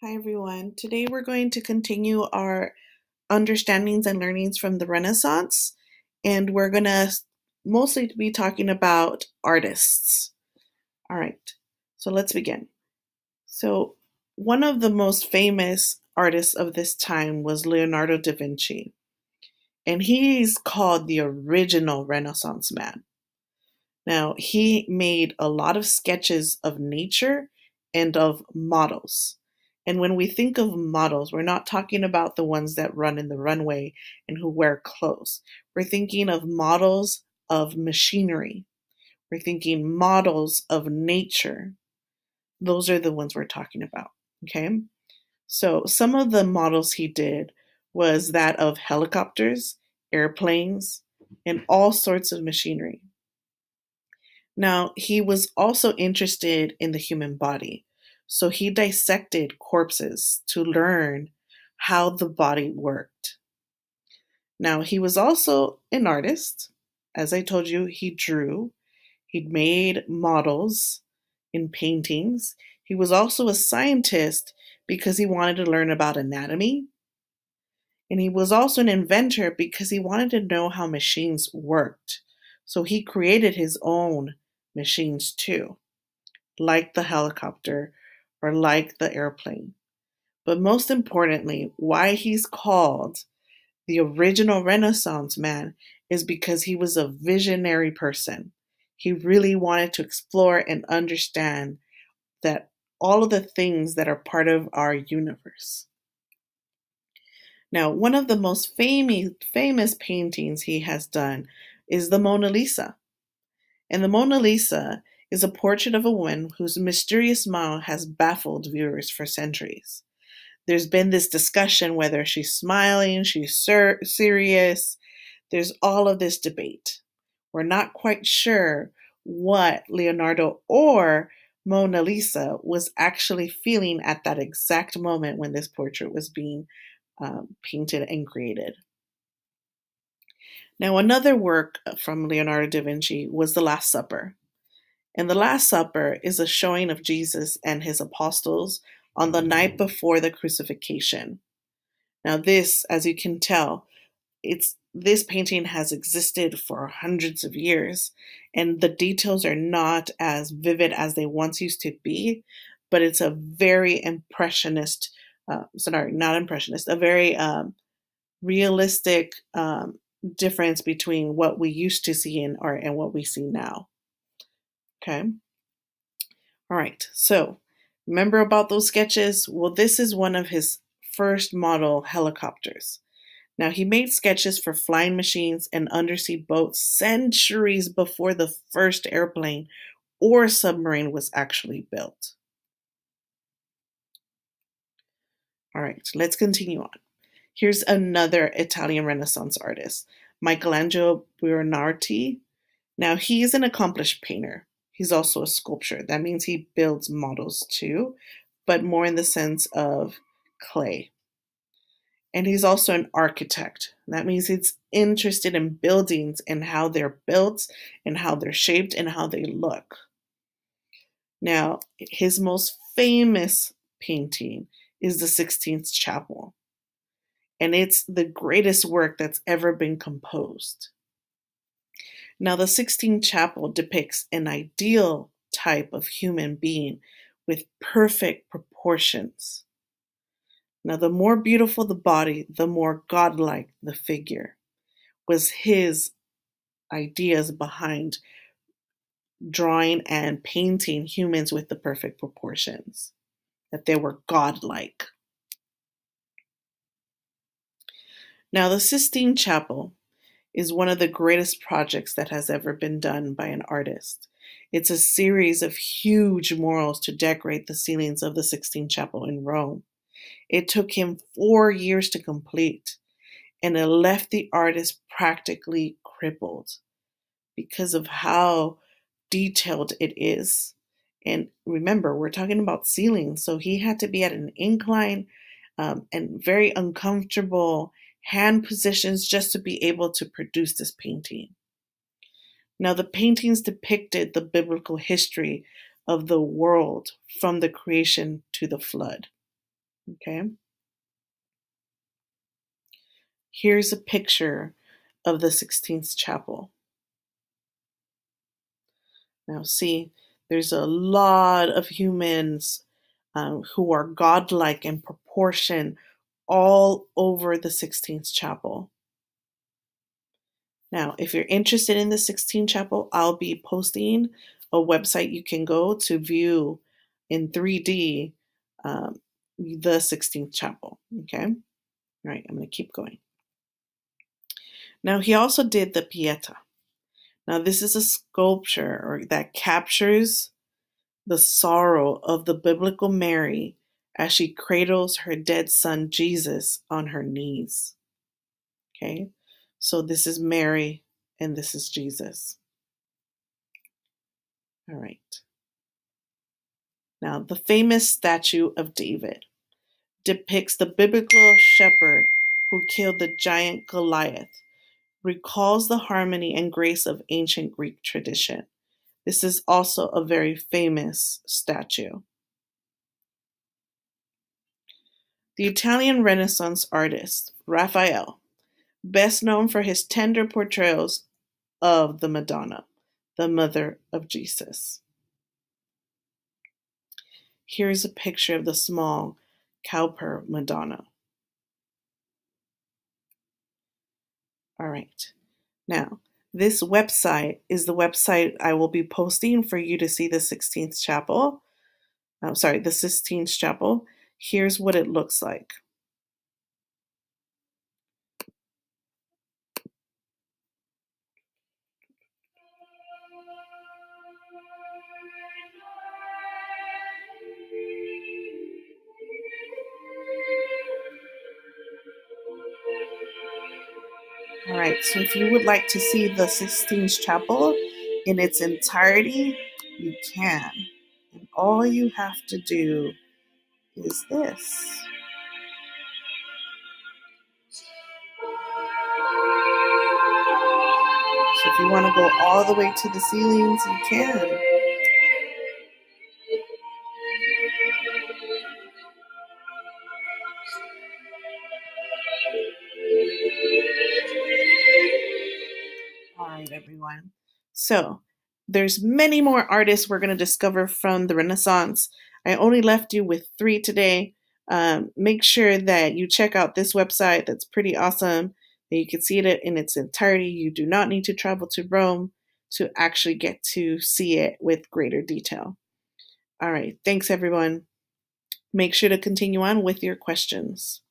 Hi everyone. Today we're going to continue our understandings and learnings from the Renaissance, and we're going to mostly be talking about artists. All right, so let's begin. So, one of the most famous artists of this time was Leonardo da Vinci, and he's called the original Renaissance man. Now, he made a lot of sketches of nature and of models. And when we think of models, we're not talking about the ones that run in the runway and who wear clothes. We're thinking of models of machinery. We're thinking models of nature. Those are the ones we're talking about. Okay. So some of the models he did was that of helicopters, airplanes, and all sorts of machinery. Now, he was also interested in the human body. So he dissected corpses to learn how the body worked. Now, he was also an artist. As I told you, he drew, he'd made models in paintings. He was also a scientist because he wanted to learn about anatomy. And he was also an inventor because he wanted to know how machines worked. So he created his own machines too, like the helicopter or like the airplane. But most importantly, why he's called the original Renaissance man is because he was a visionary person. He really wanted to explore and understand that all of the things that are part of our universe. Now, one of the most famous paintings he has done is the Mona Lisa. And the Mona Lisa is a portrait of a woman whose mysterious smile has baffled viewers for centuries. There's been this discussion whether she's smiling, she's serious. There's all of this debate. We're not quite sure what Leonardo or Mona Lisa was actually feeling at that exact moment when this portrait was being painted and created. Now, another work from Leonardo da Vinci was The Last Supper. And The Last Supper is a showing of Jesus and his apostles on the night before the crucifixion. Now, this, as you can tell, this painting has existed for hundreds of years, and the details are not as vivid as they once used to be, but it's a very impressionist, sorry, not impressionist, a very realistic difference between what we used to see in art and what we see now. Okay. All right. So remember about those sketches? Well, this is one of his first model helicopters. Now, he made sketches for flying machines and undersea boats centuries before the first airplane or submarine was actually built. All right, let's continue on. Here's another Italian Renaissance artist, Michelangelo Buonarroti. Now, he's an accomplished painter. He's also a sculptor. That means he builds models too, but more in the sense of clay. And he's also an architect. That means he's interested in buildings and how they're built and how they're shaped and how they look. Now, his most famous painting is the 16th Chapel, and it's the greatest work that's ever been composed. Now, the Sistine Chapel depicts an ideal type of human being with perfect proportions. Now, the more beautiful the body, the more godlike the figure, was his ideas behind drawing and painting humans with the perfect proportions, that they were godlike. Now, the Sistine Chapel is one of the greatest projects that has ever been done by an artist. It's a series of huge murals to decorate the ceilings of the Sistine Chapel in Rome. It took him 4 years to complete, and it left the artist practically crippled because of how detailed it is. And remember, we're talking about ceilings, so he had to be at an incline and very uncomfortable hand positions just to be able to produce this painting. Now, the paintings depicted the biblical history of the world from the creation to the flood. Okay. Here's a picture of the 16th chapel. Now, see, there's a lot of humans who are godlike in proportion all over the 16th chapel. Now, if you're interested in the 16th chapel, I'll be posting a website you can go to view in 3D the 16th chapel. Okay. All right. I'm going to keep going. Now, he also did the Pieta. Now, this is a sculpture that captures the sorrow of the biblical Mary as she cradles her dead son Jesus on her knees. Okay, so this is Mary and this is Jesus. All right. Now, the famous statue of David depicts the biblical shepherd who killed the giant Goliath, recalls the harmony and grace of ancient Greek tradition. This is also a very famous statue. The Italian Renaissance artist Raphael, best known for his tender portrayals of the Madonna, the mother of Jesus. Here's a picture of the small Cowper Madonna. All right. Now, this website is the website I will be posting for you to see the 16th chapel. The Sistine Chapel. Here's what it looks like. All right, so if you would like to see the Sistine Chapel in its entirety, you can. And all you have to do is this. So if you want to go all the way to the ceilings, you can. All right, everyone. So there's many more artists we're going to discover from the Renaissance. I only left you with 3 today. Make sure that you check out this website. That's pretty awesome. And you can see it in its entirety. You do not need to travel to Rome to actually get to see it with greater detail. All right. Thanks, everyone. Make sure to continue on with your questions.